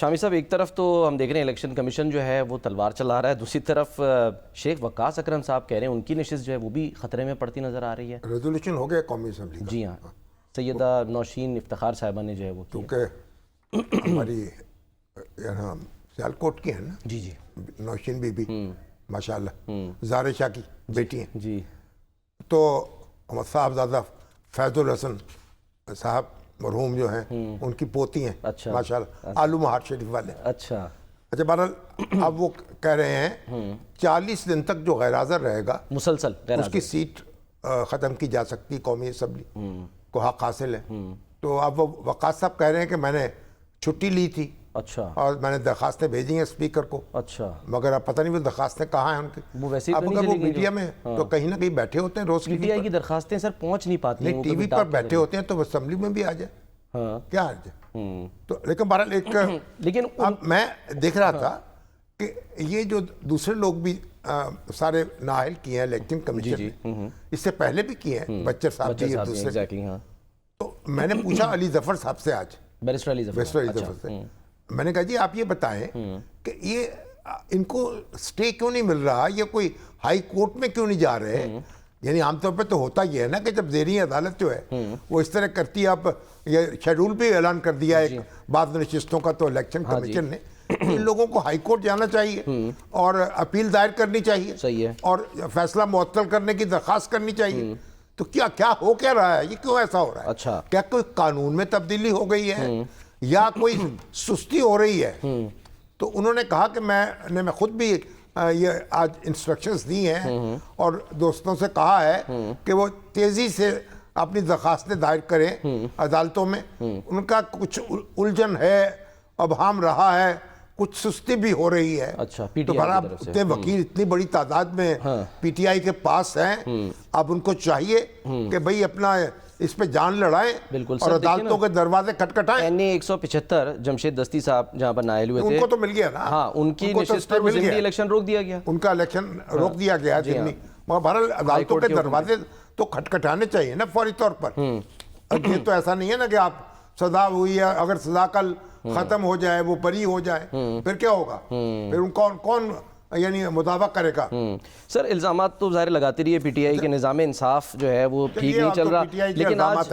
شامی صاحب، ایک طرف تو ہم دیکھ رہے ہیں الیکشن کمیشن جو ہے وہ تلوار چلا رہا ہے، دوسری طرف شیخ وقاص اکرم صاحب کہہ رہے ہیں ان کی نشست جو ہے وہ بھی خطرے میں پڑتی نظر آ رہی ہے۔ ریزولوشن ہو گیا قومی اسمبلی کا؟ جی ہاں، سیدہ نوشین افتخار صاحبہ نے جو ہے وہ کیا۔ کیونکہ ہماری یہاں سیالکوٹ کی ہیں نا جی جی نوشین بی بی، ماشاءاللہ زارِ شاہ کی بیٹی ہیں، جی تو ہمارے صاحبزادہ فیض الحسن صاحب مرحوم جو ہیں ان کی پوتی ہیں، اچھا ماشاءاللہ آلو مہار شریف والے۔ اچھا اچھا بہرحال اب وہ کہہ رہے ہیں 40 دن تک جو غیر حاضر رہے گا مسلسل غیر اس کی سیٹ ختم کی جا سکتی، قومی اسمبلی کو حق حاصل ہے۔ تو اب وہ وقاص صاحب کہہ رہے ہیں کہ میں نے چھٹی لی تھی اچھا اور میں نے درخواستیں بھیجی ہیں اسپیکر کو، اچھا مگر اب پتہ نہیں وہ درخواستیں کہاں ہیں ان کی۔ وہ ویسے ہی اب تو نہیں اگر وہ چلی گئی میڈیا میں تو کہیں نہ کہیں بیٹھے ہوتے ہیں، روز پی ٹی آئی کی درخواستیں سر پہنچ نہیں پاتی ہیں، وہ ٹی وی پر بیٹھے ہوتے ہیں تو وہ اسمبلی میں بھی آ جائے، ہاں کیا آ جائے۔ تو لیکن بہرحال ایک لیکن اب میں دیکھ رہا تھا کہ یہ جو دوسرے لوگ بھی سارے نااہل کیے ہیں الیکشن کمیشن نے، اس سے پہلے بھی کیے ہیں، بچر صاحب بھی ایک دوسرے۔ ایگزیکٹلی ہاں، تو میں نے پوچھا علی ظفر صاحب سے آج، بیرسٹر علی ظفر، بیرسٹر علی ظفر سے، میں نے کہا جی آپ یہ بتائیں کہ یہ ان کو سٹے کیوں نہیں مل رہا، یہ کوئی ہائی کورٹ میں کیوں نہیں جا رہے؟ یعنی عام طور پہ تو ہوتا یہ ہے نا کہ جب زیریں عدالت جو ہے وہ اس طرح کرتی ہے، اب یہ شیڈول بھی اعلان کر دیا ہے بعض نشستوں کا، تو الیکشن کمیشن نے ان لوگوں کو ہائی کورٹ جانا چاہیے اور اپیل دائر کرنی چاہیے، صحیح ہے، اور فیصلہ معطل کرنے کی درخواست کرنی چاہیے۔ تو کیا ہو کیا رہا ہے، یہ کیوں ایسا ہو رہا ہے؟ اچھا، کیا کوئی قانون میں تبدیلی ہو گئی ہے یا کوئی سستی ہو رہی ہے؟ تو انہوں نے کہا کہ میں خود بھی یہ آج انسٹرکشنز دی ہیں اور دوستوں سے کہا ہے کہ وہ تیزی سے اپنی درخواستیں دائر کریں عدالتوں میں۔ ان کا کچھ الجھن ہے، ابہام رہا ہے، کچھ سستی بھی ہو رہی ہے۔ اچھا، پی تو ٹی آئی کی بہرحال طرف سے اتنے وکیل اتنی بڑی تعداد میں پی ٹی آئی کے پاس ہیں، اب ان کو چاہیے کہ بھئی اپنا اس پہ جان لڑائیں بالکل اور عدالتوں کے دروازے کھٹکھٹائیں۔ این اے 175 جمشید دستی صاحب جہاں پر نائل ہوئے تھے، ان کو تو مل گیا نا، ہاں ان کی نشست پر ضمنی الیکشن روک دیا گیا، ان کا الیکشن روک دیا گیا ضمنی، مگر بہرحال عدالتوں کے دروازے تو کھٹکھٹانے چاہیے نا فوری طور پر۔ یہ تو ایسا نہیں ہے نا کہ آپ سزا ہوئی ہے، اگر سزا کل ختم ہو جائے، وہ بری ہو جائے، پھر کیا ہوگا؟ پھر ان کون یعنی مداوع کرے گا؟ سر الزامات تو ظاہر لگاتی رہی ہے پی ٹی آئی کے نظام انصاف جو ہے وہ ٹھیک نہیں چل رہا، لیکن آج